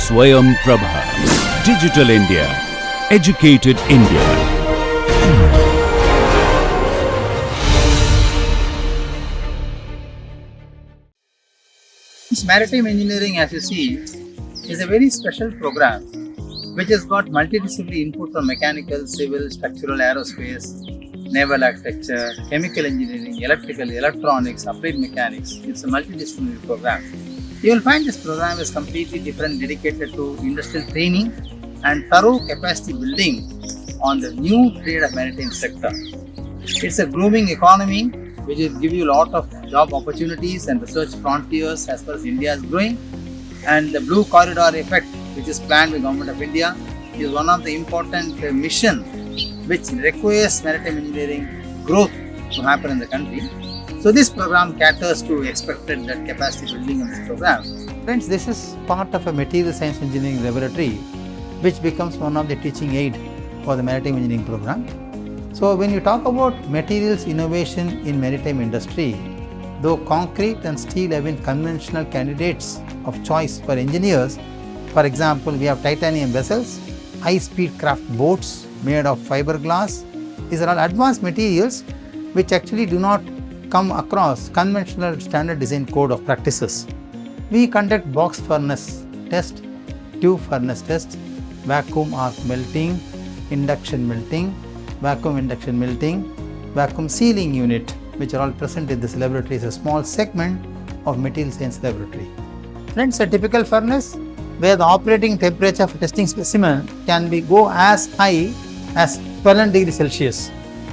Swayam Prabha. Digital India. Educated India. This maritime engineering, as you see, is a very special program which has got multidisciplinary input from mechanical, civil, structural, aerospace, naval architecture, chemical engineering, electrical, electronics, applied mechanics. It's a multidisciplinary program. You will find this program is completely different, dedicated to industrial training and thorough capacity building on the new trade of maritime sector. It's a grooming economy which will give you a lot of job opportunities and research frontiers as far as India is growing. And the Blue Corridor effect, which is planned by Government of India, is one of the important mission which requires maritime engineering growth to happen in the country. So this program caters to expected that capacity building in this program. Friends, this is part of a material science engineering laboratory which becomes one of the teaching aid for the maritime engineering program. So when you talk about materials innovation in maritime industry, though concrete and steel have been conventional candidates of choice for engineers, for example, we have titanium vessels, high-speed craft boats made of fiberglass. These are all advanced materials which actually do not come across conventional standard design code of practices. We conduct box furnace test, tube furnace test, vacuum arc melting, induction melting, vacuum induction melting, vacuum sealing unit, which are all present in this laboratory is a small segment of material science laboratory. Friends, a typical furnace where the operating temperature for testing specimen can go as high as 12 degrees Celsius.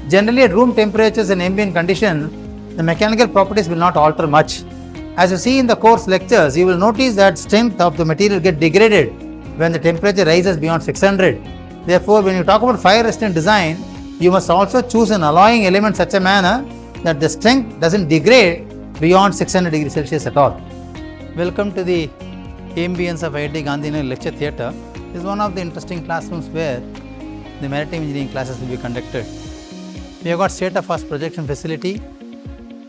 Generally at room temperatures and ambient condition, the mechanical properties will not alter much. As you see in the course lectures, you will notice that strength of the material get degraded when the temperature rises beyond 600. Therefore, when you talk about fire resistant design, you must also choose an alloying element such a manner that the strength doesn't degrade beyond 600 degrees Celsius at all. Welcome to the ambience of IIT Gandhinagar Lecture Theatre. This is one of the interesting classrooms where the maritime engineering classes will be conducted. We have got state-of-the-art projection facility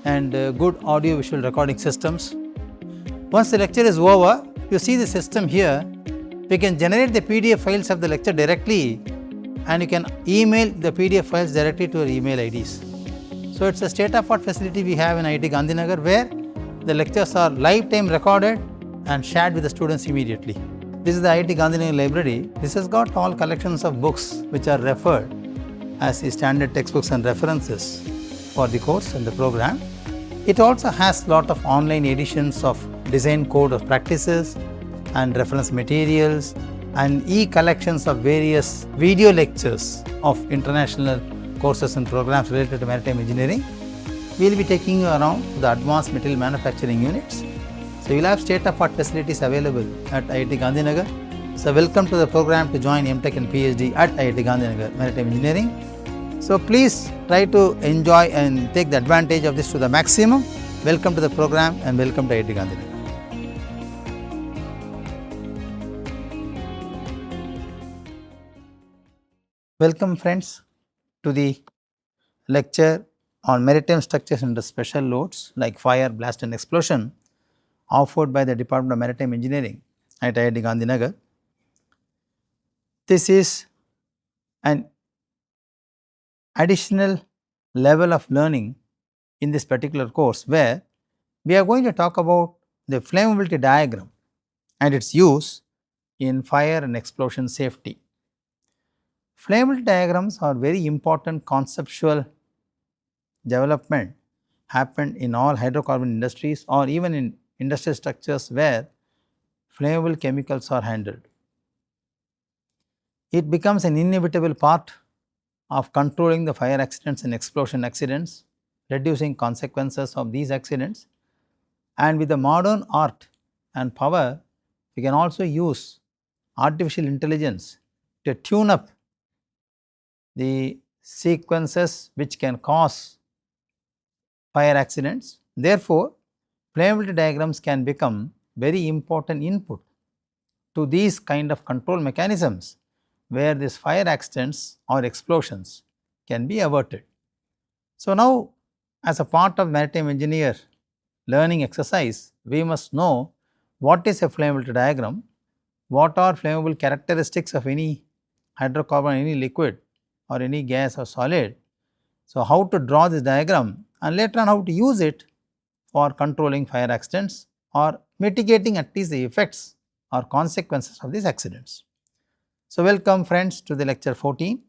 and good audio-visual recording systems. Once the lecture is over, you see the system here. We can generate the PDF files of the lecture directly and you can email the PDF files directly to your email IDs. So it's a state-of-the-art facility we have in IIT Gandhinagar where the lectures are lifetime recorded and shared with the students immediately. This is the IIT Gandhinagar library. This has got all collections of books which are referred as the standard textbooks and references for the course and the program. It also has lot of online editions of design code of practices and reference materials and e-collections of various video lectures of international courses and programs related to maritime engineering. We will be taking you around to the advanced material manufacturing units. So you will have state-of-the-art facilities available at IIT Gandhinagar. So welcome to the program to join MTech and PhD at IIT Gandhinagar Maritime Engineering. So please try to enjoy and take the advantage of this to the maximum. Welcome to the program and welcome to IIT Gandhinagar. Welcome friends to the lecture on maritime structures under special loads like fire, blast and explosion offered by the Department of Maritime Engineering at IIT Gandhinagar. This is an additional level of learning in this particular course where we are going to talk about the flammability diagram and its use in fire and explosion safety. Flammability diagrams are very important conceptual development happened in all hydrocarbon industries or even in industrial structures where flammable chemicals are handled. It becomes an inevitable part of controlling the fire accidents and explosion accidents, reducing consequences of these accidents, and with the modern art and power, we can also use artificial intelligence to tune up the sequences which can cause fire accidents. Therefore, flammability diagrams can become very important input to these kind of control mechanisms where these fire accidents or explosions can be averted. So now, as a part of maritime engineer learning exercise, we must know what is a flammability diagram what are flammable characteristics of any hydrocarbon, any liquid or any gas or solid. So, how to draw this diagram and later on how to use it for controlling fire accidents or mitigating at least the effects or consequences of these accidents. So, welcome friends to the lecture 14,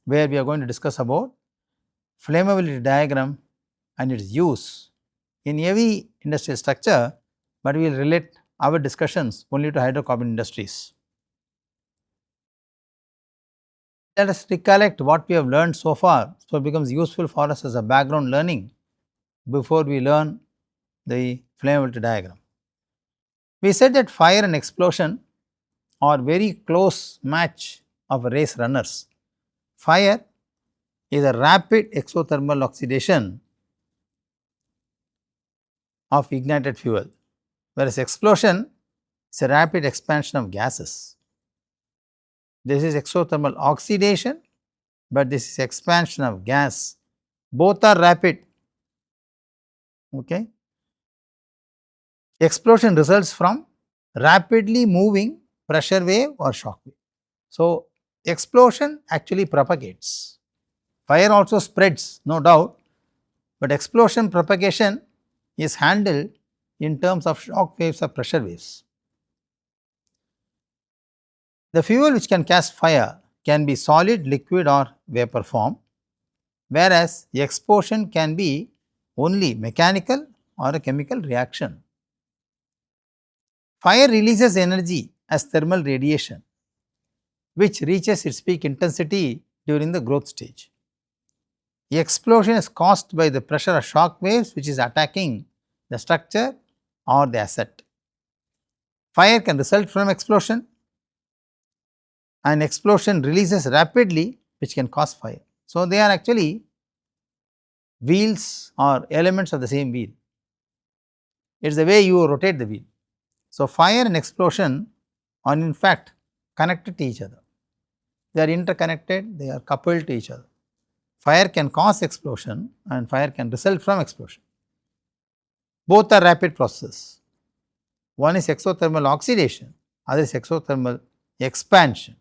where we are going to discuss about flammability diagram and its use in every industrial structure, but we will relate our discussions only to hydrocarbon industries. Let us recollect what we have learned so far, so it becomes useful for us as a background learning before we learn the flammability diagram. We said that fire and explosion are very close match of race runners. Fire is a rapid exothermal oxidation of ignited fuel, whereas explosion is a rapid expansion of gases. This is exothermal oxidation, but this is expansion of gas. Both are rapid. Okay. Explosion results from rapidly moving pressure wave or shock wave. So, explosion actually propagates. Fire also spreads, no doubt, but explosion propagation is handled in terms of shock waves or pressure waves. The fuel which can catch fire can be solid, liquid or vapor form, whereas the explosion can be only mechanical or a chemical reaction. Fire releases energy as thermal radiation, which reaches its peak intensity during the growth stage. The explosion is caused by the pressure of shock waves which is attacking the structure or the asset. Fire can result from explosion, and explosion releases rapidly which can cause fire. So, they are actually wheels or elements of the same wheel. It is the way you rotate the wheel. So, fire and explosion are in fact connected to each other. They are interconnected, they are coupled to each other. Fire can cause explosion and fire can result from explosion. Both are rapid processes. One is exothermal oxidation, other is exothermal expansion.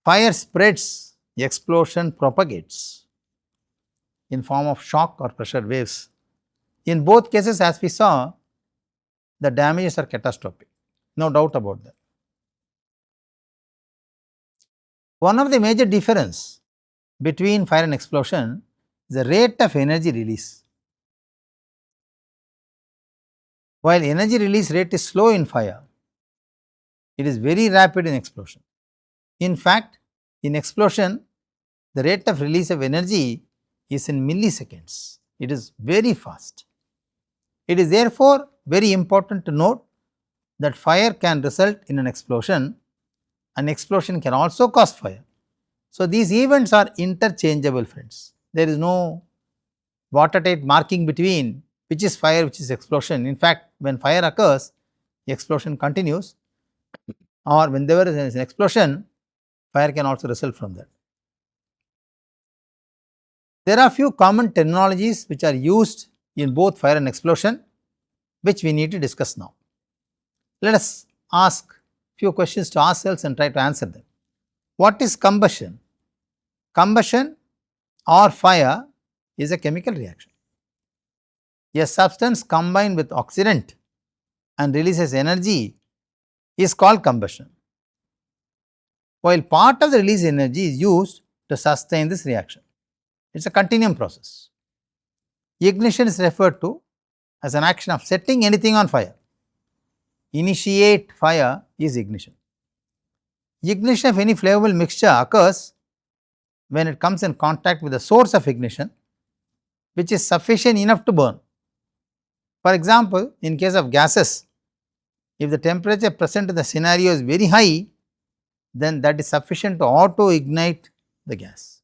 Fire spreads, explosion propagates in form of shock or pressure waves. In both cases, as we saw, the damages are catastrophic, no doubt about that. One of the major difference between fire and explosion is the rate of energy release. While energy release rate is slow in fire, it is very rapid in explosion. In fact, in explosion, the rate of release of energy is in milliseconds. It is very fast. It is therefore very important to note that fire can result in an explosion and explosion can also cause fire. So, these events are interchangeable friends. There is no watertight marking between which is fire, which is explosion. In fact, when fire occurs, the explosion continues, or when there is an explosion, fire can also result from that. There are few common terminologies which are used in both fire and explosion, which we need to discuss now. Let us ask few questions to ourselves and try to answer them. What is combustion? Combustion or fire is a chemical reaction. A substance combined with oxidant and releases energy is called combustion, while part of the released energy is used to sustain this reaction. It is a continuum process. Ignition is referred to as an action of setting anything on fire. Initiate fire is ignition. Ignition of any flammable mixture occurs when it comes in contact with the source of ignition, which is sufficient enough to burn. For example, in case of gases, if the temperature present in the scenario is very high, then that is sufficient to auto ignite the gas.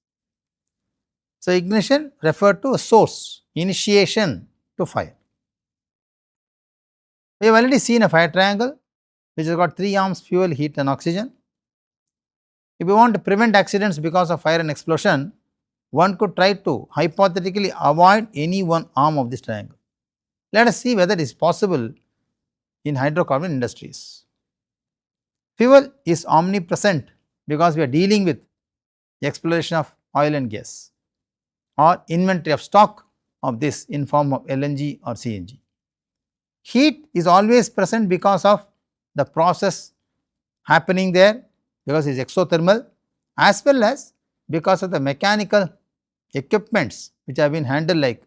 So, ignition referred to a source, initiation to fire. We have already seen a fire triangle which has got 3 arms: fuel, heat and oxygen. If we want to prevent accidents because of fire and explosion, one could try to hypothetically avoid any one arm of this triangle. Let us see whether it is possible in hydrocarbon industries. Fuel is omnipresent because we are dealing with exploration of oil and gas or inventory of stock of this in form of LNG or CNG. Heat is always present because of the process happening there, because it is exothermal, as well as because of the mechanical equipments which have been handled like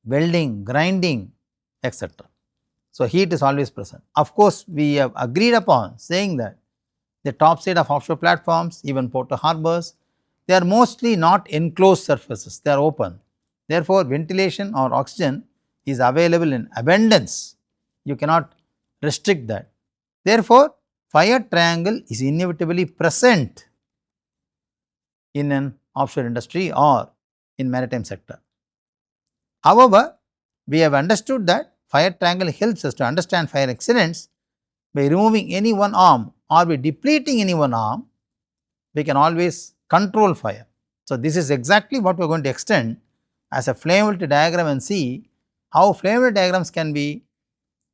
welding, grinding, etc. So, heat is always present. Of course, we have agreed upon saying that the top side of offshore platforms, even port harbors, they are mostly not enclosed surfaces, they are open. Therefore, ventilation or oxygen is available in abundance, you cannot restrict that. Therefore, fire triangle is inevitably present in an offshore industry or in maritime sector. However, we have understood that fire triangle helps us to understand fire accidents by removing any one arm or by depleting any one arm, we can always control fire. So, this is exactly what we are going to extend as a flammability diagram and see how flammability diagrams can be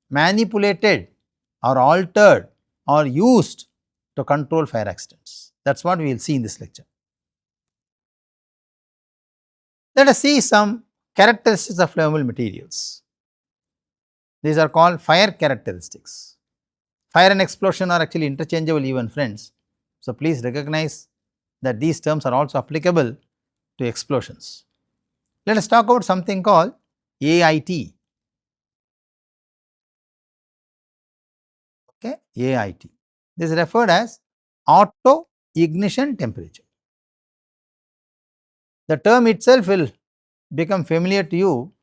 manipulated or altered or used to control fire accidents. That is what we will see in this lecture. Let us see some characteristics of flammable materials. These are called fire characteristics. Fire and explosion are actually interchangeable even friends. So, please recognize that these terms are also applicable to explosions. Let us talk about something called AIT. Okay, AIT. This is referred as auto ignition temperature. The term itself will become familiar to you,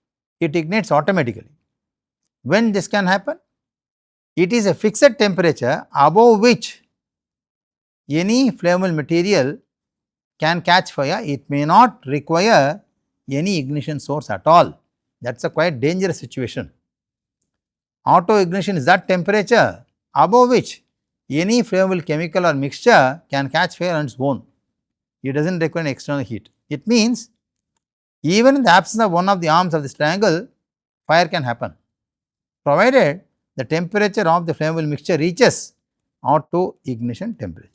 it ignites automatically. When this can happen? It is a fixed temperature above which any flammable material can catch fire, it may not require any ignition source at all. That is a quite dangerous situation. Auto ignition is that temperature above which any flammable chemical or mixture can catch fire on its own. It does not require external heat. It means even in the absence of one of the arms of this triangle, fire can happen, provided the temperature of the flammable mixture reaches auto ignition temperature.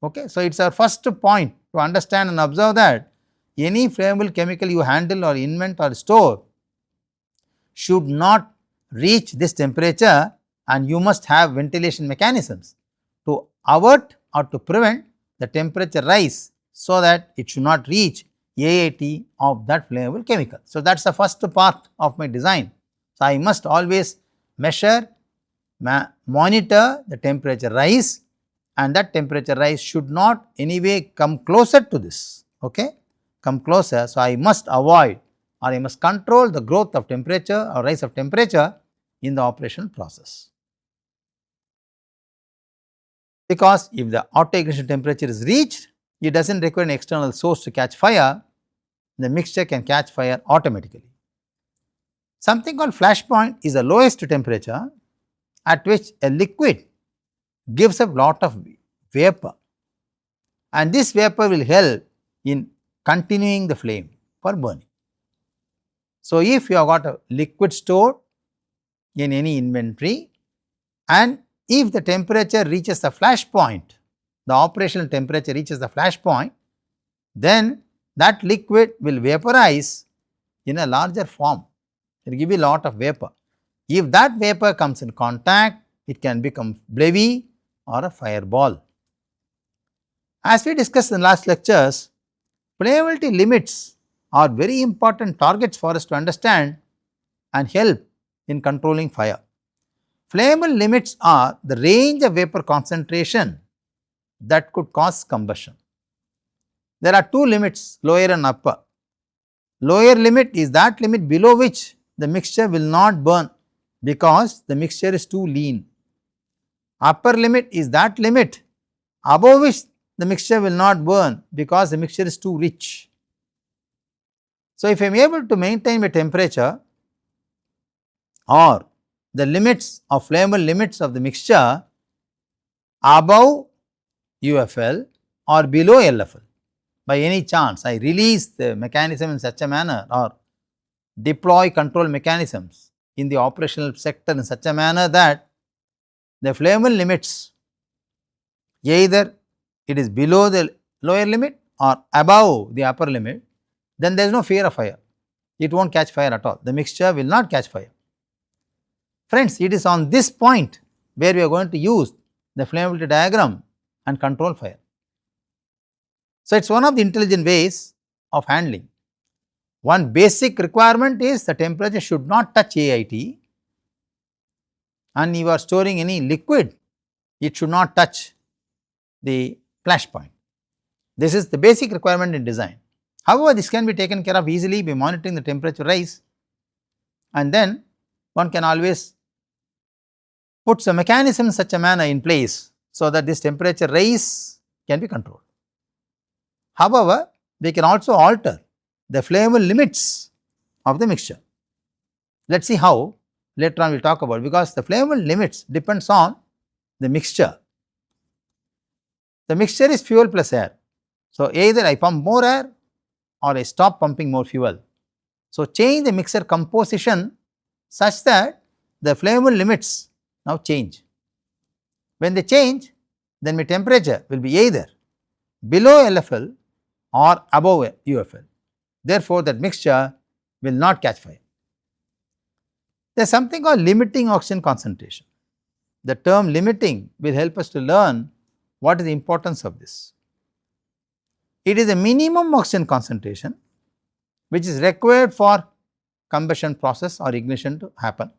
Okay. So, it is our first point to understand and observe that any flammable chemical you handle or invent or store should not reach this temperature, and you must have ventilation mechanisms to avert or to prevent the temperature rise, so that it should not reach AIT of that flammable chemical. So, that is the first part of my design. So, I must always measure, monitor the temperature rise, and that temperature rise should not anyway come closer to this, okay, come closer. So, I must avoid or I must control the growth of temperature or rise of temperature in the operational process. Because if the auto ignition temperature is reached, it does not require an external source to catch fire, the mixture can catch fire automatically. Something called flash point is the lowest temperature at which a liquid gives a lot of vapor, and this vapor will help in continuing the flame for burning. So, if you have got a liquid stored in any inventory, and if the temperature reaches the flash point, the operational temperature reaches the flash point, then that liquid will vaporize in a larger form, it will give you a lot of vapor. If that vapor comes in contact, it can become blavy or a fireball. As we discussed in last lectures, flammability limits are very important targets for us to understand and help in controlling fire. Flammable limits are the range of vapor concentration that could cause combustion. There are two limits, lower and upper. Lower limit is that limit below which the mixture will not burn because the mixture is too lean. Upper limit is that limit above which the mixture will not burn because the mixture is too rich. So, if I am able to maintain my temperature or the limits of flammable limits of the mixture above UFL or below LFL, by any chance I release the mechanism in such a manner or deploy control mechanisms in the operational sector in such a manner that the flammable limits, either it is below the lower limit or above the upper limit, then there is no fear of fire. It will not catch fire at all. The mixture will not catch fire. Friends, it is on this point where we are going to use the flammability diagram and control fire. So, it is one of the intelligent ways of handling. One basic requirement is the temperature should not touch AIT, and you are storing any liquid, it should not touch the flash point. This is the basic requirement in design. However, this can be taken care of easily by monitoring the temperature rise, and then one can always put some mechanism in such a manner in place so that this temperature rise can be controlled. However, we can also alter the flammable limits of the mixture. Let us see how later on we will talk about, because the flammable limits depends on the mixture. The mixture is fuel plus air. So, either I pump more air or I stop pumping more fuel. So, change the mixture composition such that the flammable limits now change. When they change, then my temperature will be either below LFL or above UFL. Therefore, that mixture will not catch fire. There is something called limiting oxygen concentration. The term limiting will help us to learn what is the importance of this. It is a minimum oxygen concentration which is required for combustion process or ignition to happen.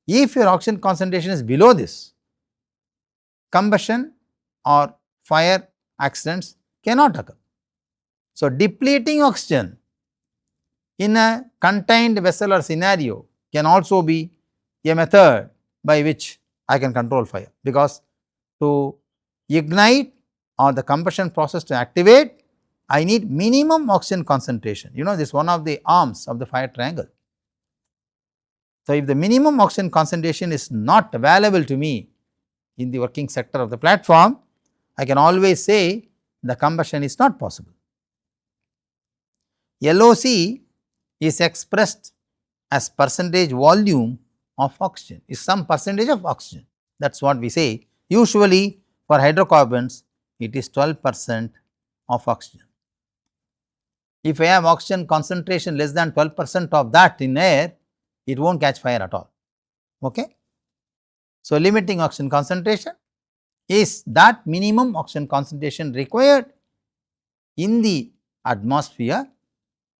If your oxygen concentration is below this, combustion or fire accidents cannot occur. So, depleting oxygen in a contained vessel or scenario can also be a method by which I can control fire, because to ignite or the combustion process to activate, I need minimum oxygen concentration. You know, this is one of the arms of the fire triangle. So, if the minimum oxygen concentration is not available to me in the working sector of the platform, I can always say the combustion is not possible. LOC is expressed as percentage volume of oxygen, is some percentage of oxygen. That is what we say. Usually for hydrocarbons, it is 12% of oxygen. If I have oxygen concentration less than 12% of that in air, it will not catch fire at all. Okay? So, limiting oxygen concentration is that minimum oxygen concentration required in the atmosphere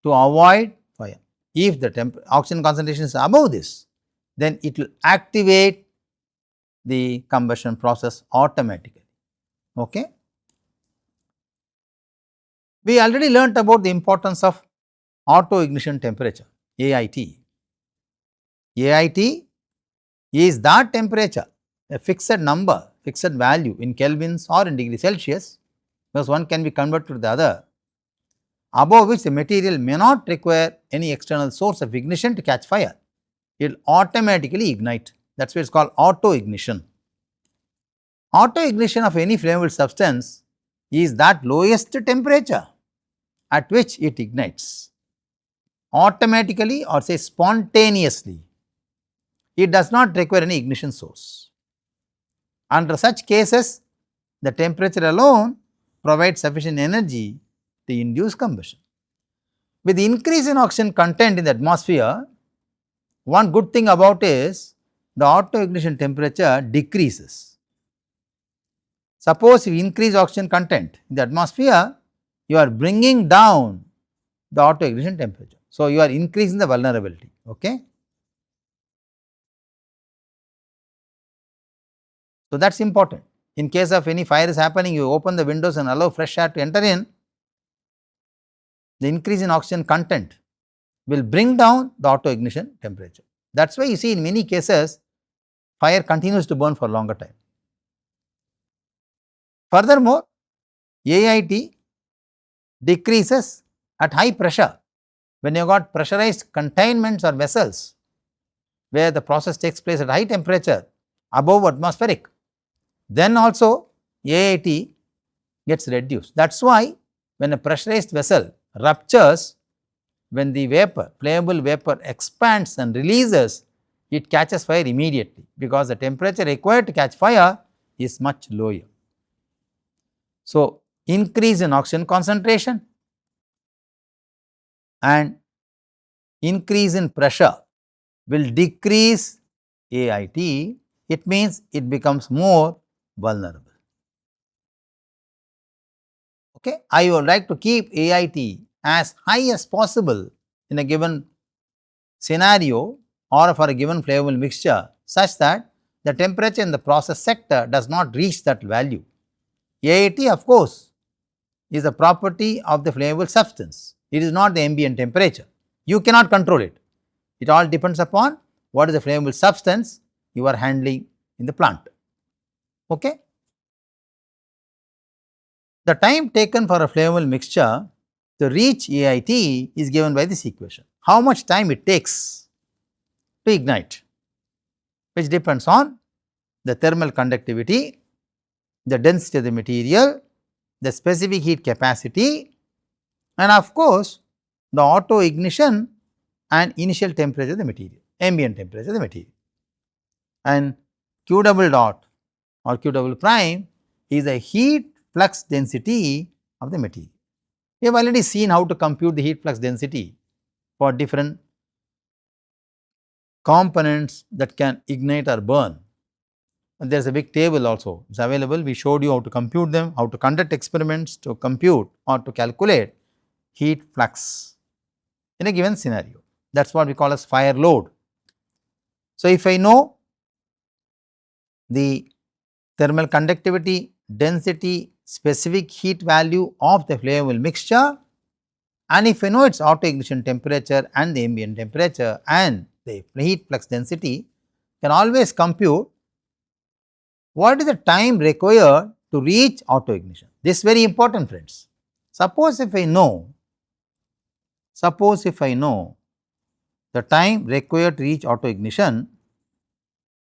to avoid fire. If the oxygen concentration is above this, then it will activate the combustion process automatically. Okay? We already learnt about the importance of auto ignition temperature, AIT. AIT is that temperature, a fixed number, fixed value in kelvins or in degree Celsius, because one can be converted to the other, above which the material may not require any external source of ignition to catch fire. It will automatically ignite. That is why it is called auto ignition. Auto ignition of any flammable substance is that lowest temperature at which it ignites automatically or say spontaneously. It does not require any ignition source. Under such cases, the temperature alone provides sufficient energy to induce combustion. With the increase in oxygen content in the atmosphere, one good thing about is the auto ignition temperature decreases. Suppose if you increase oxygen content in the atmosphere, you are bringing down the auto ignition temperature. So, you are increasing the vulnerability. Okay? So, that is important. In case of any fire is happening, you open the windows and allow fresh air to enter in, the increase in oxygen content will bring down the auto ignition temperature. That is why you see in many cases fire continues to burn for a longer time. Furthermore, AIT decreases at high pressure. When you got pressurized containments or vessels where the process takes place at high temperature above atmospheric, then also AIT gets reduced. That is why when a pressurized vessel ruptures, when the vapor, flammable vapor expands and releases, it catches fire immediately because the temperature required to catch fire is much lower. So, increase in oxygen concentration and increase in pressure will decrease AIT, it means it becomes more vulnerable. Okay. I would like to keep AIT as high as possible in a given scenario or for a given flammable mixture such that the temperature in the process sector does not reach that value. AIT of course is a property of the flammable substance, it is not the ambient temperature, you cannot control it. It all depends upon what is the flammable substance you are handling in the plant. Okay. The time taken for a flammable mixture to reach AIT is given by this equation. How much time it takes to ignite, which depends on the thermal conductivity, the density of the material, the specific heat capacity, and of course, the auto ignition and initial temperature of the material, ambient temperature of the material. And Q double dot or Q double prime is the heat flux density of the material. We have already seen how to compute the heat flux density for different components that can ignite or burn. And there is a big table also, it is available. We showed you how to compute them, how to conduct experiments to compute or to calculate heat flux in a given scenario. That is what we call as fire load. So, if I know the thermal conductivity, density, specific heat value of the flammable mixture, and if I know its auto ignition temperature and the ambient temperature and the heat flux density, can always compute what is the time required to reach auto ignition. This is very important, friends. Suppose if I know the time required to reach auto ignition,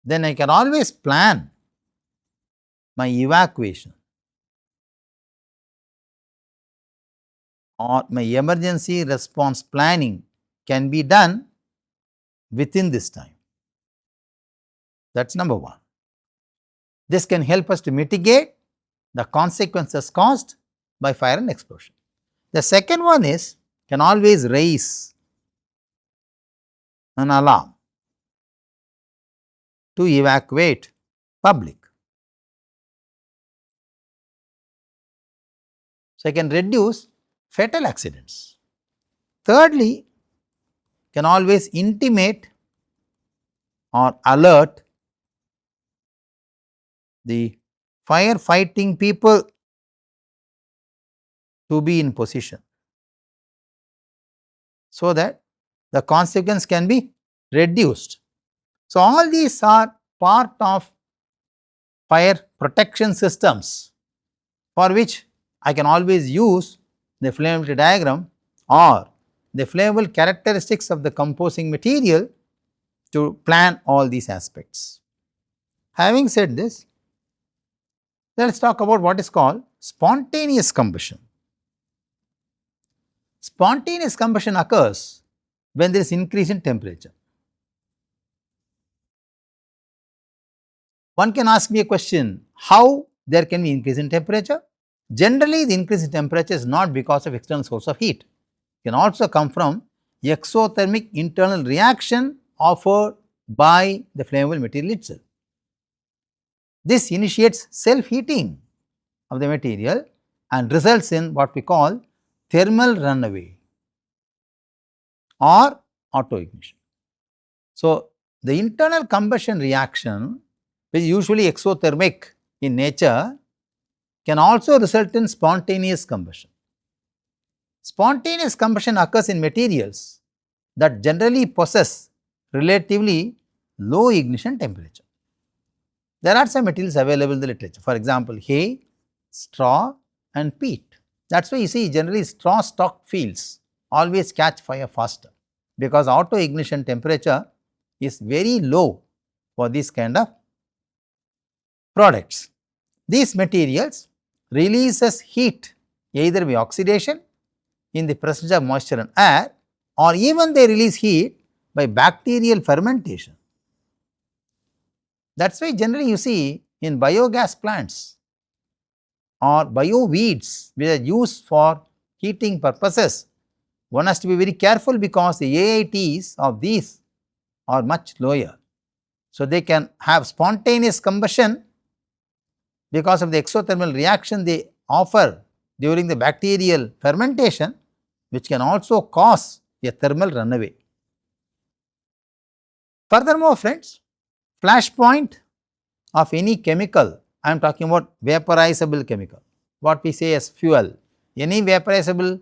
then I can always plan my evacuation or my emergency response planning can be done within this time. That is number 1. This can help us to mitigate the consequences caused by fire and explosion. The second one is can always raise an alarm to evacuate public. So, I can reduce fatal accidents. Thirdly, can always intimate or alert the firefighting people to be in position, so that the consequence can be reduced. So, all these are part of fire protection systems for which I can always use the flammability diagram or the flammable characteristics of the composing material to plan all these aspects. Having said this, let us talk about what is called spontaneous combustion. Spontaneous combustion occurs when there is increase in temperature. One can ask me a question, how there can be increase in temperature? Generally, the increase in temperature is not because of external source of heat. It can also come from exothermic internal reaction offered by the flammable material itself. This initiates self-heating of the material and results in what we call thermal runaway or auto ignition. So, the internal combustion reaction, which is usually exothermic in nature, can also result in spontaneous combustion. Spontaneous combustion occurs in materials that generally possess relatively low ignition temperature. There are some materials available in the literature, for example, hay, straw and peat. That is why you see generally straw stock fields always catch fire faster, because auto ignition temperature is very low for these kind of products. These materials releases heat either by oxidation in the presence of moisture and air, or even they release heat by bacterial fermentation. That is why generally you see in biogas plants or bioweeds which are used for heating purposes, one has to be very careful because the AITs of these are much lower. So, they can have spontaneous combustion because of the exothermal reaction they offer during the bacterial fermentation, which can also cause a thermal runaway. Furthermore, friends, flash point of any chemical, I am talking about vaporizable chemical, what we say as fuel. Any vaporizable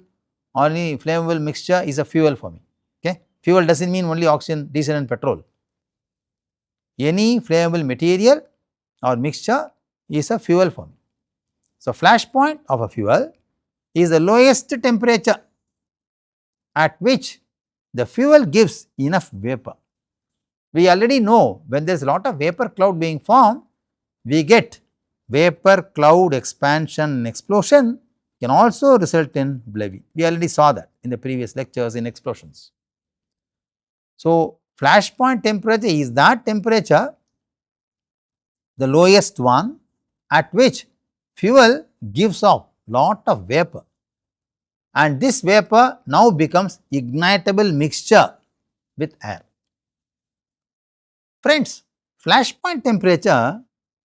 or any flammable mixture is a fuel for me. Okay? Fuel does not mean only oxygen, diesel and petrol. Any flammable material or mixture is a fuel for me. So, flash point of a fuel is the lowest temperature at which the fuel gives enough vapor. We already know when there is a lot of vapor cloud being formed, we get vapor cloud expansion and explosion can also result in blevy. We already saw that in the previous lectures in explosions. So, flash point temperature is that temperature, the lowest one, at which fuel gives off lot of vapor, and this vapor now becomes ignitable mixture with air. Friends, flash point temperature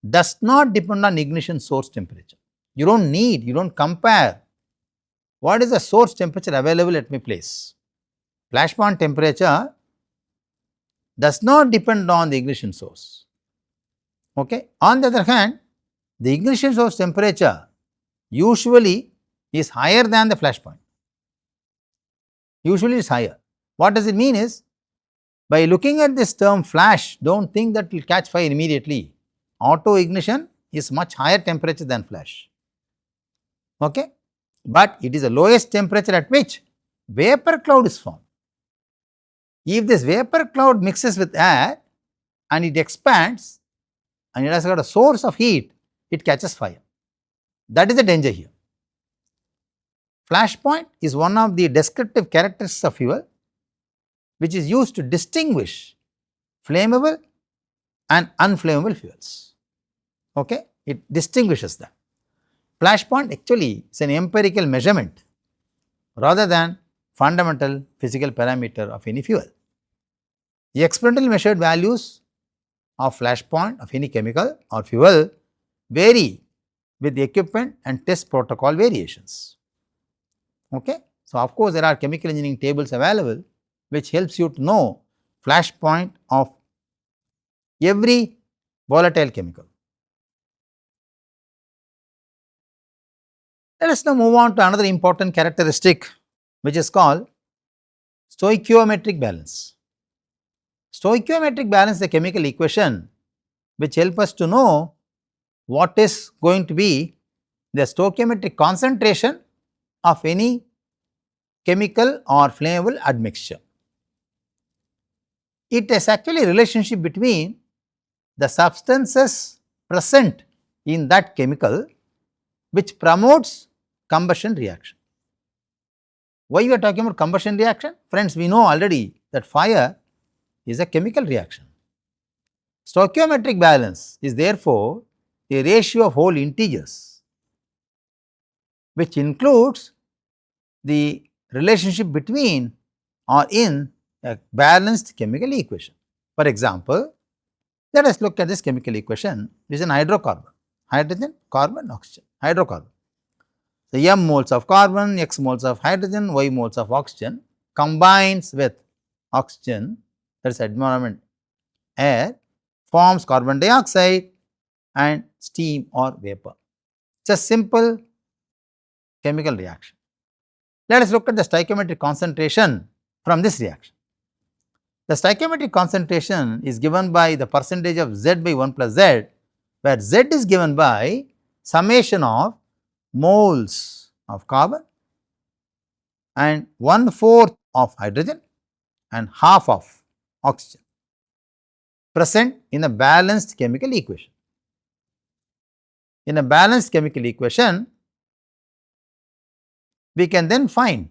does not depend on ignition source temperature. You do not compare what is the source temperature available at my place. Flash point temperature does not depend on the ignition source. Okay. On the other hand, the ignition source temperature usually is higher than the flash point. Usually it is higher. What does it mean is, by looking at this term flash, do not think that it will catch fire immediately. Auto ignition is much higher temperature than flash. Okay. But it is the lowest temperature at which vapor cloud is formed. If this vapor cloud mixes with air and it expands and it has got a source of heat, it catches fire. That is the danger here. Flash point is one of the descriptive characteristics of fuel which is used to distinguish flammable and unflammable fuels. Okay? It distinguishes that. Flash point actually is an empirical measurement rather than fundamental physical parameter of any fuel. The experimentally measured values of flash point of any chemical or fuel vary with the equipment and test protocol variations. Okay? So, of course, there are chemical engineering tables available which helps you to know flash point of every volatile chemical. Let us now move on to another important characteristic which is called stoichiometric balance. Stoichiometric balance is a chemical equation which helps us to know what is going to be the stoichiometric concentration of any chemical or flammable admixture. It is actually a relationship between the substances present in that chemical which promotes combustion reaction. Why we are talking about combustion reaction? Friends, we know already that fire is a chemical reaction. Stoichiometric balance is therefore a ratio of whole integers which includes the relationship between or in a balanced chemical equation. For example, let us look at this chemical equation. This is an hydrocarbon, hydrogen, carbon, oxygen, hydrocarbon. So, m moles of carbon, x moles of hydrogen, y moles of oxygen combines with oxygen, that is environment air, forms carbon dioxide and steam or vapor. It is a simple chemical reaction. Let us look at the stoichiometric concentration from this reaction. The stoichiometric concentration is given by the percentage of Z by 1 plus Z, where Z is given by summation of moles of carbon and 1/4 of hydrogen and half of oxygen present in a balanced chemical equation. In a balanced chemical equation, we can then find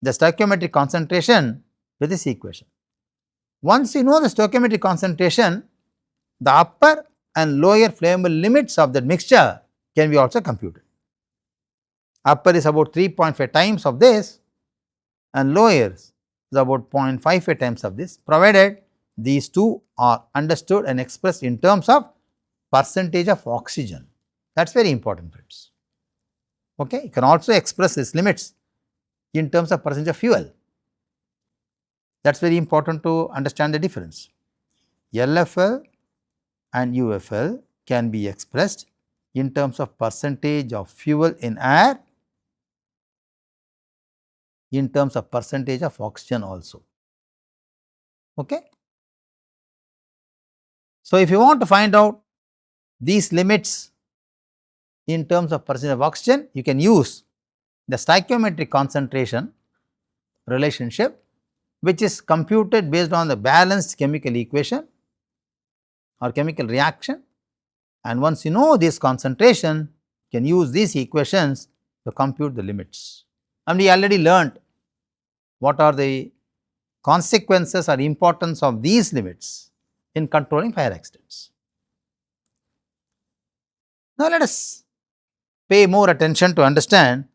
the stoichiometric concentration with this equation. Once you know the stoichiometric concentration, the upper and lower flammable limits of that mixture can be also computed. Upper is about 3.5 times of this and lower is about 0.55 times of this, provided these two are understood and expressed in terms of percentage of oxygen. That is very important, friends. Okay. You can also express these limits in terms of percentage of fuel. That is very important to understand the difference. LFL and UFL can be expressed in terms of percentage of fuel in air, in terms of percentage of oxygen also. Okay. So, if you want to find out these limits in terms of percentage of oxygen, you can use the stoichiometric concentration relationship, which is computed based on the balanced chemical equation or chemical reaction, and once you know this concentration, you can use these equations to compute the limits. And we already learned what are the consequences or importance of these limits in controlling fire accidents. Now, let us pay more attention to understand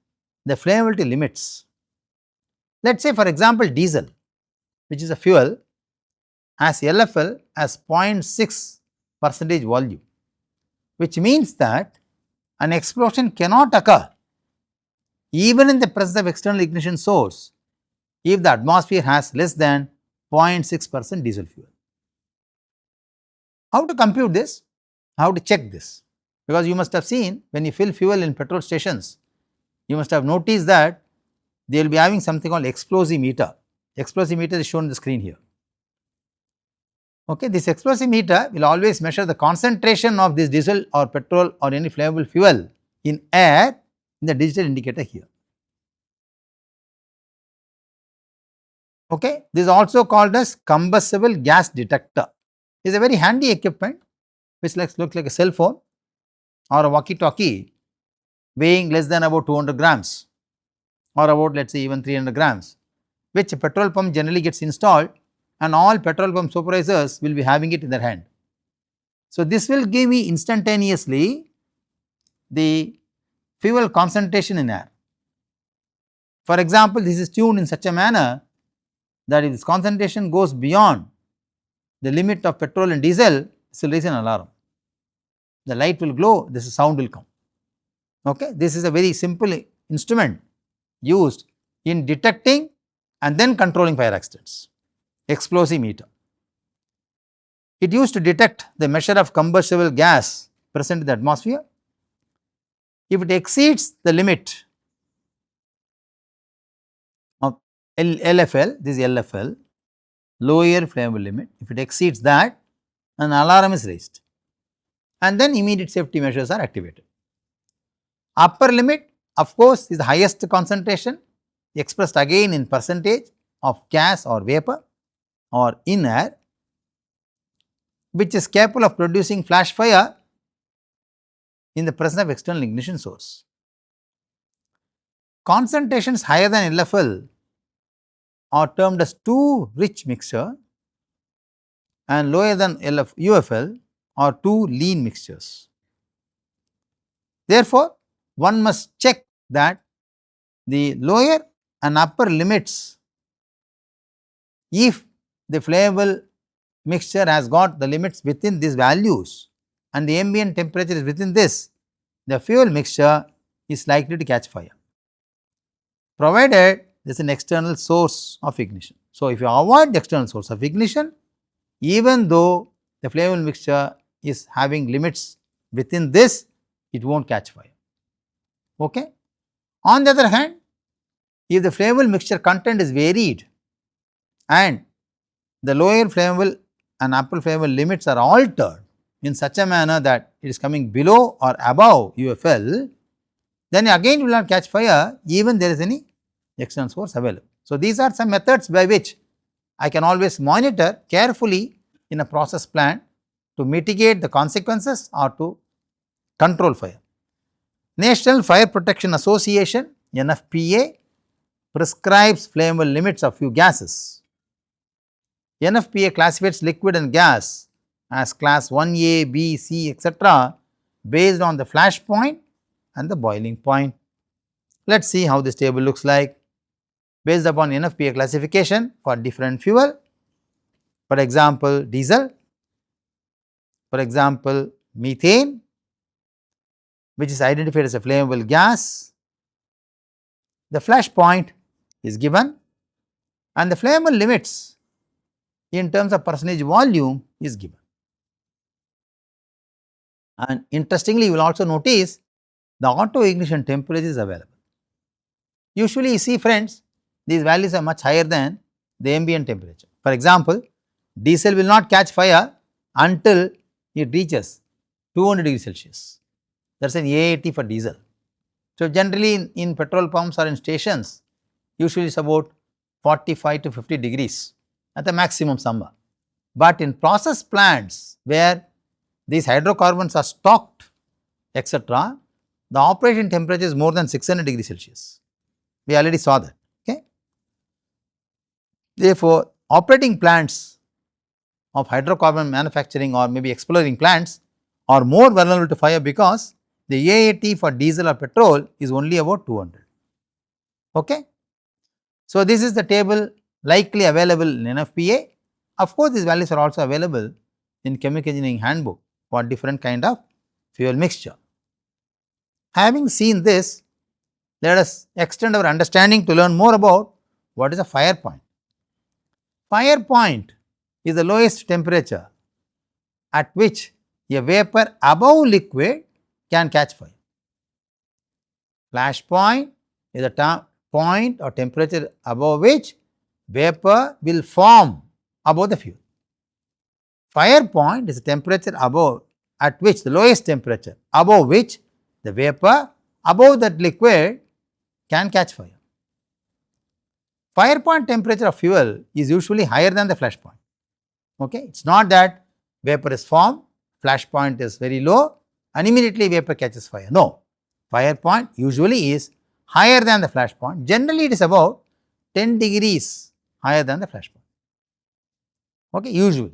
the flammability limits. Let us say, for example, diesel, which is a fuel, has LFL as 0.6 percentage volume, which means that an explosion cannot occur even in the presence of external ignition source if the atmosphere has less than 0.6% diesel fuel. How to compute this? How to check this? Because you must have seen when you fill fuel in petrol stations, you must have noticed that they will be having something called explosimeter. Explosimeter is shown on the screen here. Okay, this explosimeter will always measure the concentration of this diesel or petrol or any flammable fuel in air in the digital indicator here. Okay, this is also called as combustible gas detector. It is a very handy equipment which looks like a cell phone or a walkie-talkie weighing less than about 200 grams or about, let us say, even 300 grams, which a petrol pump generally gets installed, and all petrol pump supervisors will be having it in their hand. So, this will give me instantaneously the fuel concentration in air. For example, this is tuned in such a manner that if this concentration goes beyond the limit of petrol and diesel, this will raise an alarm. The light will glow, this sound will come. Okay. This is a very simple instrument used in detecting and then controlling fire accidents. Explosimeter. It used to detect the measure of combustible gas present in the atmosphere. If it exceeds the limit of LFL, this is LFL, lower flammable limit, if it exceeds that, an alarm is raised and then immediate safety measures are activated. Upper limit, of course, is the highest concentration expressed again in percentage of gas or vapor or in air, which is capable of producing flash fire in the presence of external ignition source. Concentrations higher than LFL are termed as too rich mixture and lower than UFL are too lean mixtures. Therefore, one must check that the lower and upper limits, if the flammable mixture has got the limits within these values and the ambient temperature is within this, the fuel mixture is likely to catch fire, provided there is an external source of ignition. So, if you avoid the external source of ignition, even though the flammable mixture is having limits within this, it will not catch fire. Okay. On the other hand, if the flammable mixture content is varied and the lower flammable and upper flammable limits are altered in such a manner that it is coming below or above UFL, then again you will not catch fire even there is any external source available. So, these are some methods by which I can always monitor carefully in a process plan to mitigate the consequences or to control fire. National Fire Protection Association NFPA prescribes flammable limits of few gases. NFPA classifies liquid and gas as class 1A, B, C, etc. based on the flash point and the boiling point. Let us see how this table looks like based upon NFPA classification for different fuel, for example diesel, for example methane, which is identified as a flammable gas. The flash point is given and the flammable limits in terms of percentage volume is given. And interestingly, you will also notice the auto ignition temperature is available. Usually you see friends, these values are much higher than the ambient temperature. For example, diesel will not catch fire until it reaches 200 degrees Celsius. That is an AAT for diesel. So, generally in petrol pumps or in stations, usually it is about 45 to 50 degrees at the maximum summer. But in process plants where these hydrocarbons are stocked etc., the operating temperature is more than 600 degrees Celsius. We already saw that. Okay. Therefore, operating plants of hydrocarbon manufacturing or maybe exploring plants are more vulnerable to fire because the AAT for diesel or petrol is only about 200. Okay. So, this is the table likely available in NFPA. Of course, these values are also available in chemical engineering handbook for different kind of fuel mixture. Having seen this, let us extend our understanding to learn more about what is a fire point. Fire point is the lowest temperature at which a vapor above liquid can catch fire. Flash point is a point or temperature above which vapor will form above the fuel. Fire point is a temperature above at which the lowest temperature above which the vapor above that liquid can catch fire. Fire point temperature of fuel is usually higher than the flash point. Okay. It is not that vapor is formed, flash point is very low and immediately vapor catches fire. No, fire point usually is higher than the flash point. Generally it is about 10 degrees higher than the flash point. Okay, usually.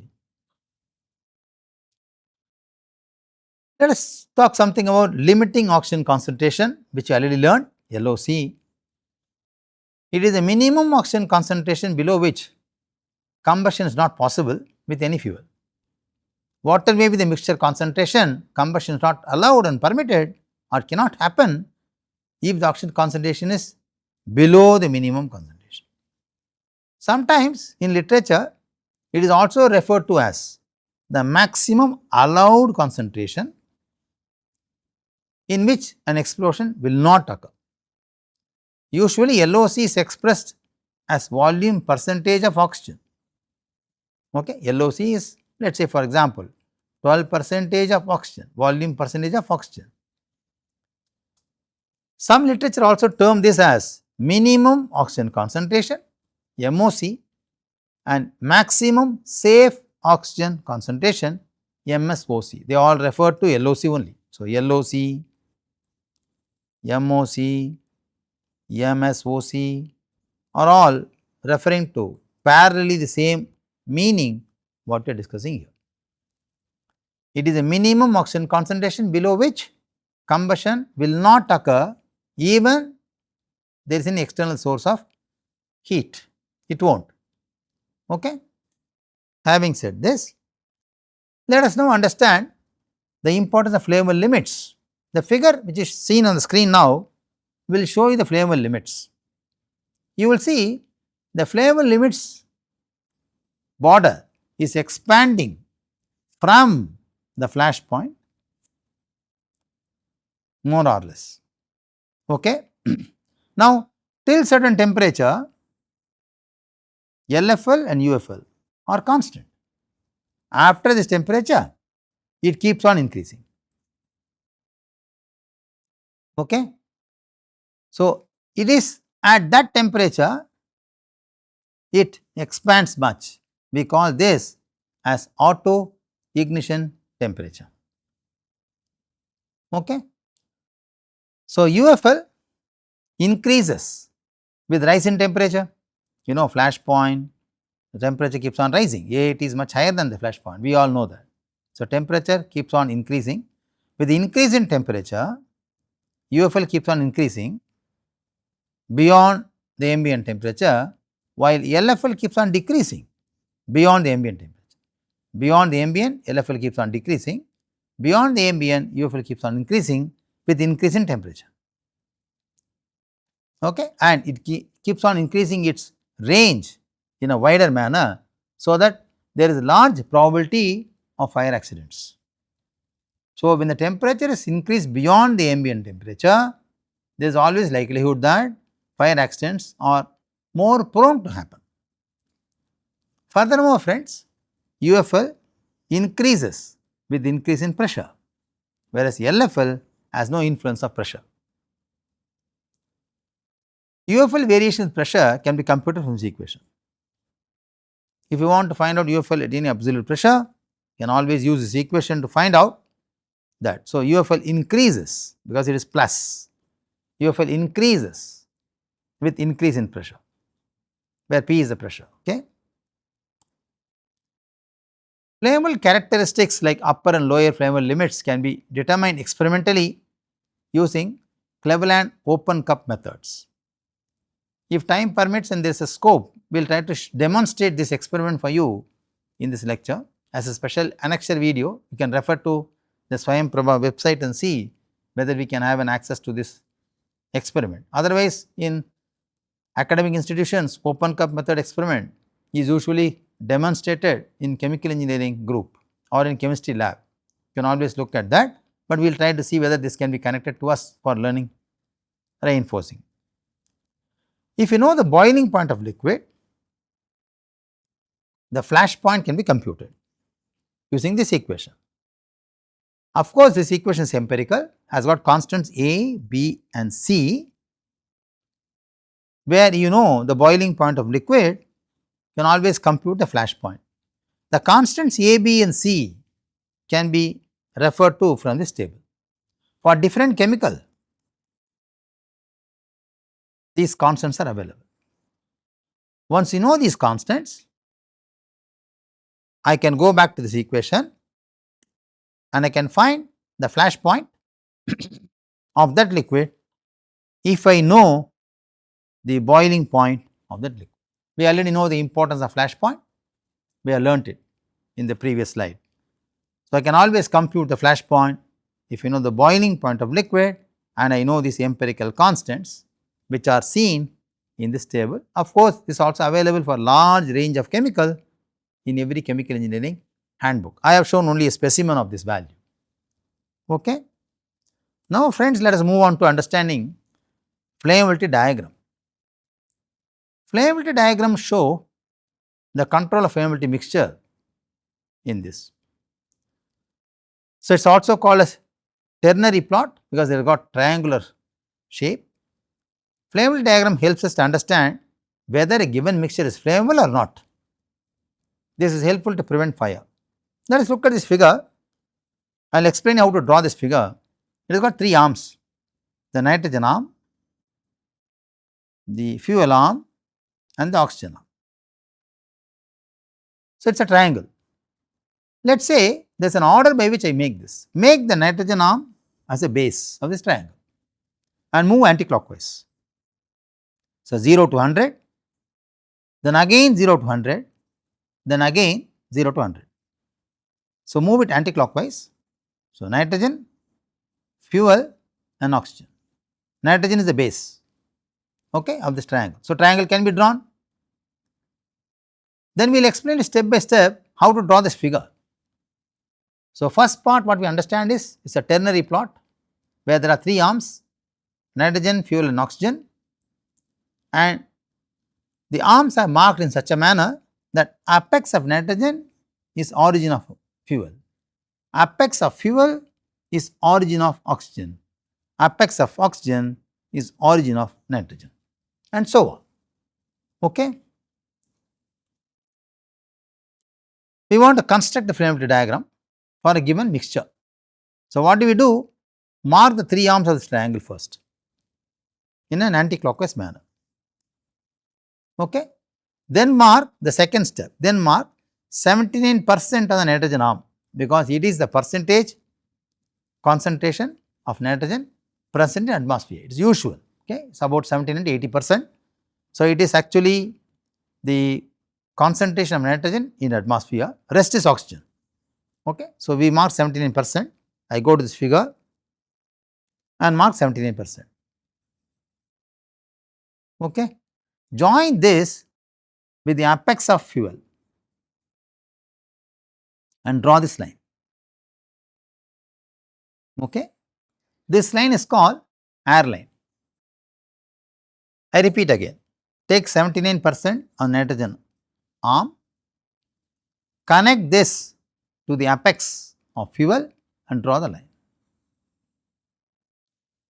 Let us talk something about limiting oxygen concentration, which you already learned, LOC. It is a minimum oxygen concentration below which combustion is not possible with any fuel. Whatever may be the mixture concentration, combustion is not allowed and permitted or cannot happen if the oxygen concentration is below the minimum concentration. Sometimes in literature, it is also referred to as the maximum allowed concentration in which an explosion will not occur. Usually LOC is expressed as volume percentage of oxygen. Okay. LOC is, let us say for example 12% of oxygen, volume percentage of oxygen. Some literature also term this as minimum oxygen concentration, MOC, and maximum safe oxygen concentration, MSOC. They all refer to LOC only. So, LOC, MOC, MSOC are all referring to parallelly the same meaning what we are discussing here. It is a minimum oxygen concentration below which combustion will not occur even there is an external source of heat, it will not. Okay. Having said this, let us now understand the importance of flammable limits. The figure which is seen on the screen now will show you the flammable limits. You will see the flammable limits border is expanding from the flash point more or less. Okay. Now, till certain temperature LFL and UFL are constant. After this temperature it keeps on increasing. Okay. So, it is at that temperature it expands much. We call this as auto ignition temperature. Okay. So, UFL increases with rise in temperature. You know, flash point, the temperature keeps on rising. AAT is much higher than the flash point, we all know that. So, temperature keeps on increasing. With the increase in temperature, UFL keeps on increasing beyond the ambient temperature, while LFL keeps on decreasing beyond the ambient temperature. Beyond the ambient, LFL keeps on decreasing. Beyond the ambient, UFL keeps on increasing with increase in temperature. Okay? And it keeps on increasing its range in a wider manner, so that there is a large probability of fire accidents. So, when the temperature is increased beyond the ambient temperature, there is always likelihood that fire accidents are more prone to happen. Furthermore, friends, UFL increases with increase in pressure, whereas LFL has no influence of pressure. UFL variation in pressure can be computed from this equation. If you want to find out UFL at any absolute pressure, you can always use this equation to find out that. So, UFL increases because it is plus, UFL increases with increase in pressure, where P is the pressure. Okay. Flammable characteristics like upper and lower flammable limits can be determined experimentally using Cleveland open cup methods. If time permits and there is a scope, we will try to demonstrate this experiment for you in this lecture as a special annexure video. You can refer to the SwayamPrabha website and see whether we can have an access to this experiment. Otherwise, in academic institutions, open cup method experiment is usually demonstrated in chemical engineering group or in chemistry lab. You can always look at that, but we will try to see whether this can be connected to us for learning reinforcing. If you know the boiling point of liquid, the flash point can be computed using this equation. Of course, this equation is empirical, has got constants A, B and C, where you know the boiling point of liquid, you can always compute the flash point. The constants A, B and C can be referred to from this table. For different chemical, these constants are available. Once you know these constants, I can go back to this equation and I can find the flash point of that liquid if I know the boiling point of that liquid. We already know the importance of flash point, we have learnt it in the previous slide. So, I can always compute the flash point if you know the boiling point of liquid and I know these empirical constants which are seen in this table. Of course, this is also available for large range of chemical in every chemical engineering handbook. I have shown only a specimen of this value. Okay. Now, friends, let us move on to understanding flammability diagram. Flammability diagrams show the control of flammability mixture in this. So, it is also called as ternary plot because they have got triangular shape. Flammability diagram helps us to understand whether a given mixture is flammable or not. This is helpful to prevent fire. Let us look at this figure. I will explain how to draw this figure. It has got three arms: the nitrogen arm, the fuel arm and the oxygen arm. So, it is a triangle. Let us say there is an order by which I make this. Make the nitrogen arm as a base of this triangle and move anticlockwise. So, 0 to 100, then again 0 to 100, then again 0 to 100. So, move it anticlockwise. So, nitrogen, fuel and oxygen. Nitrogen is the base, okay, of this triangle. So, triangle can be drawn. Then we will explain step by step how to draw this figure. So, first part what we understand is a ternary plot where there are three arms: nitrogen, fuel and oxygen, and the arms are marked in such a manner that apex of nitrogen is origin of fuel, apex of fuel is origin of oxygen, apex of oxygen is origin of nitrogen, and so on. Okay. We want to construct the flammability diagram for a given mixture. So, what do? Mark the three arms of this triangle first in an anti-clockwise manner. Okay. Then mark the second step, then mark 79% of the nitrogen arm because it is the percentage concentration of nitrogen present in atmosphere. It is usual, okay, it is about 17 and 80%. So, it is actually the concentration of nitrogen in atmosphere, rest is oxygen. Okay. So, we mark 79%, I go to this figure and mark 79%. Okay. Join this with the apex of fuel and draw this line. Okay. This line is called air line. I repeat again, take 79% on nitrogen arm, connect this to the apex of fuel and draw the line.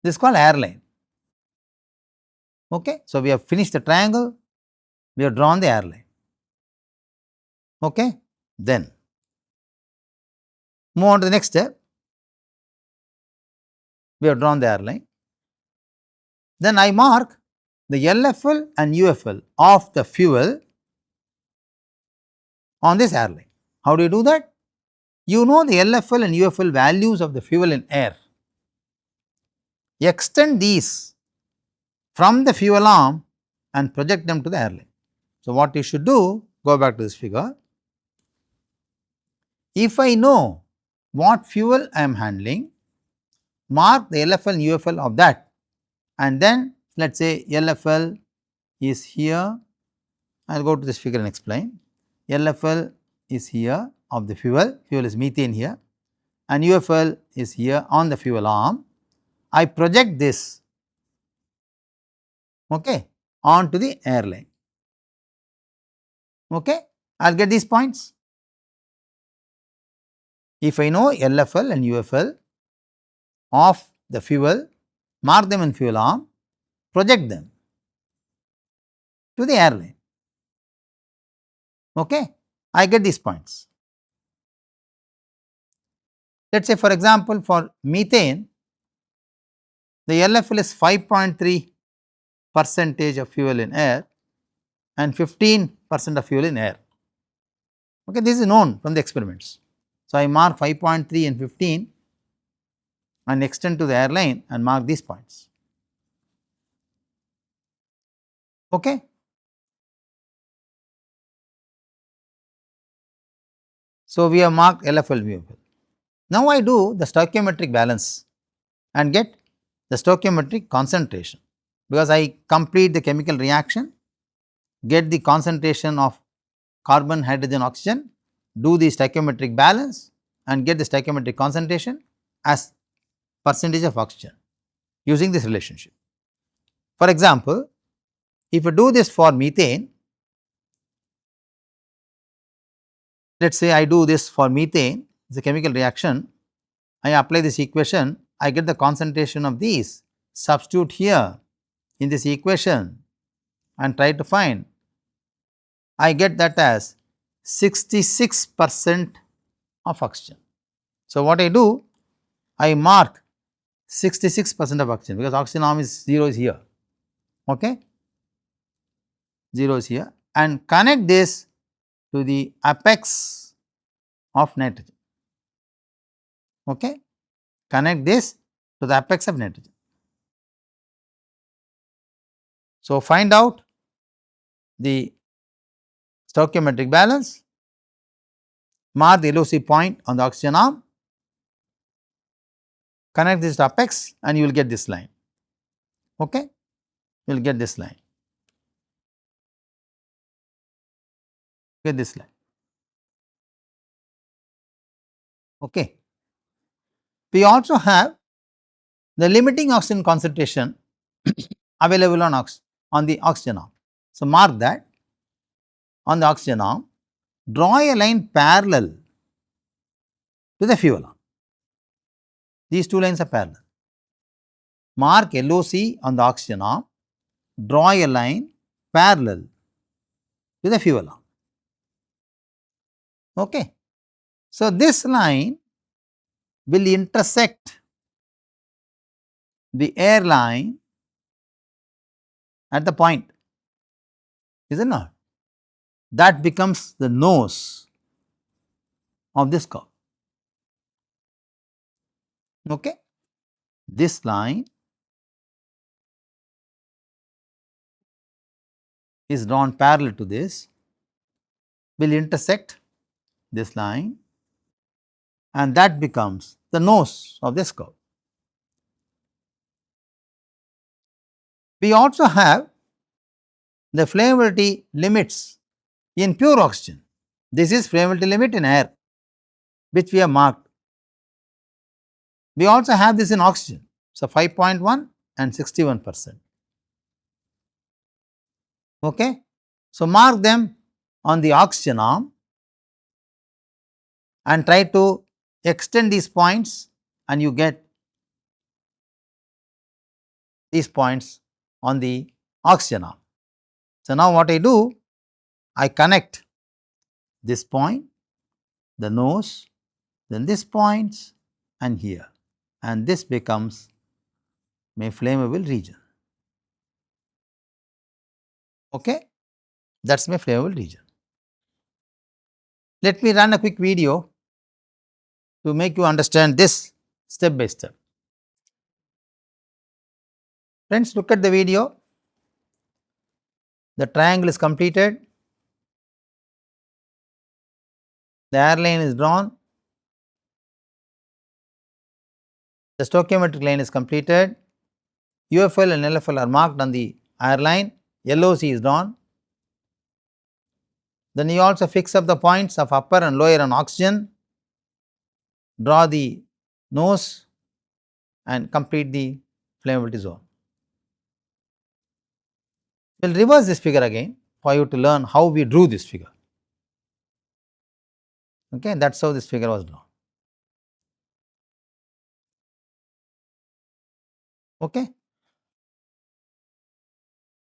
This is called air line. Okay. So, we have finished the triangle, we have drawn the air line. Okay. Then move on to the next step. We have drawn the air line. Then I mark the LFL and UFL of the fuel on this air line. How do you do that? You know the LFL and UFL values of the fuel in air. Extend these from the fuel arm and project them to the air line. So, what you should do, go back to this figure. If I know what fuel I am handling, mark the LFL and UFL of that, and then let us say LFL is here, I will go to this figure and explain. LFL is here of the fuel is methane here, and UFL is here on the fuel arm. I project this, okay, onto the air line. Okay. I will get these points. If I know LFL and UFL of the fuel, mark them in fuel arm, project them to the air line. Okay. I get these points. Let us say for example, for methane, the LFL is 5.3 percentage of fuel in air and 15% of fuel in air. Okay, this is known from the experiments. So, I mark 5.3 and 15 and extend to the airline and mark these points. Okay. So, we have marked LFL, VFL. Now, I do the stoichiometric balance and get the stoichiometric concentration, because I complete the chemical reaction, get the concentration of carbon, hydrogen, oxygen, do the stoichiometric balance and get the stoichiometric concentration as percentage of oxygen using this relationship. For example, if I do this for methane, let us say I do this for methane, it is a chemical reaction, I apply this equation, I get the concentration of these, substitute here in this equation and try to find, I get that as 66% of oxygen. So, what I do, I mark 66% of oxygen, because oxygen arm is 0 is here, okay, 0 is here, and connect this to the apex of nitrogen, okay, connect this to the apex of nitrogen. So, find out the stoichiometric balance, mark the LOC point on the oxygen arm, connect this to apex and you will get this line, okay, you will get this line, get this line, okay. We also have the limiting oxygen concentration available on the oxygen arm. So, mark that on the oxygen arm, draw a line parallel to the fuel arm. These two lines are parallel. Mark LOC on the oxygen arm, draw a line parallel to the fuel arm. Okay. So, this line will intersect the air line at the point, is it not? That becomes the nose of this curve. Okay. This line is drawn parallel to this, will intersect this line, and that becomes the nose of this curve. We also have the flammability limits in pure oxygen. This is flammability limit in air, which we have marked. We also have this in oxygen, so 5.1 and 61%. Okay. So, mark them on the oxygen arm and try to extend these points, and you get these points on the oxygen arm. So, now what I do, I connect this point, the nose, then this points and here, and this becomes my flammable region. Okay, that is my flammable region. Let me run a quick video to make you understand this step by step. Friends, look at the video. The triangle is completed, the airline is drawn, the stoichiometric line is completed, UFL and LFL are marked on the airline, LOC is drawn. Then you also fix up the points of upper and lower on oxygen, draw the nose and complete the flammability zone. We will reverse this figure again for you to learn how we drew this figure. Okay, that is how this figure was drawn. Okay.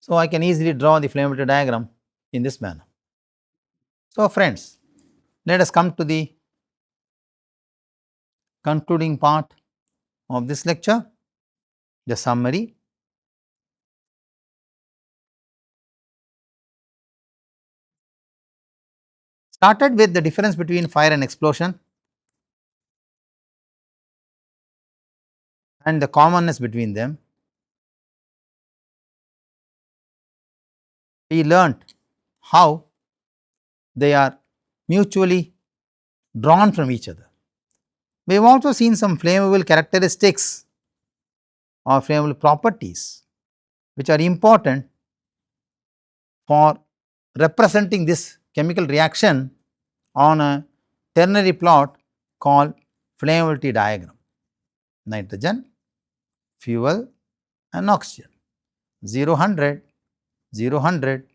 So, I can easily draw the flammability diagram in this manner. So, friends, let us come to the concluding part of this lecture, the summary. Started with the difference between fire and explosion and the commonness between them. We learnt how they are mutually drawn from each other. We have also seen some flammable characteristics or flammable properties which are important for representing this chemical reaction on a ternary plot called flammability diagram. Nitrogen, fuel and oxygen, 0, 100, 0, 100,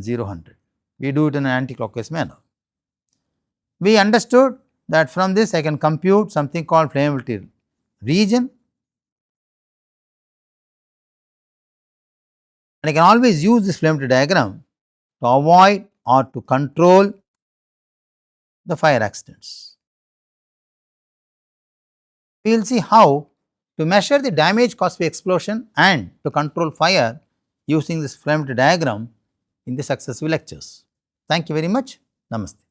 0, 100. We do it in an anti-clockwise manner. We understood that from this I can compute something called flammability region, and I can always use this flammability diagram to avoid or to control the fire accidents. We will see how to measure the damage caused by explosion and to control fire using this flammability diagram in the successive lectures. Thank you very much. Namaste.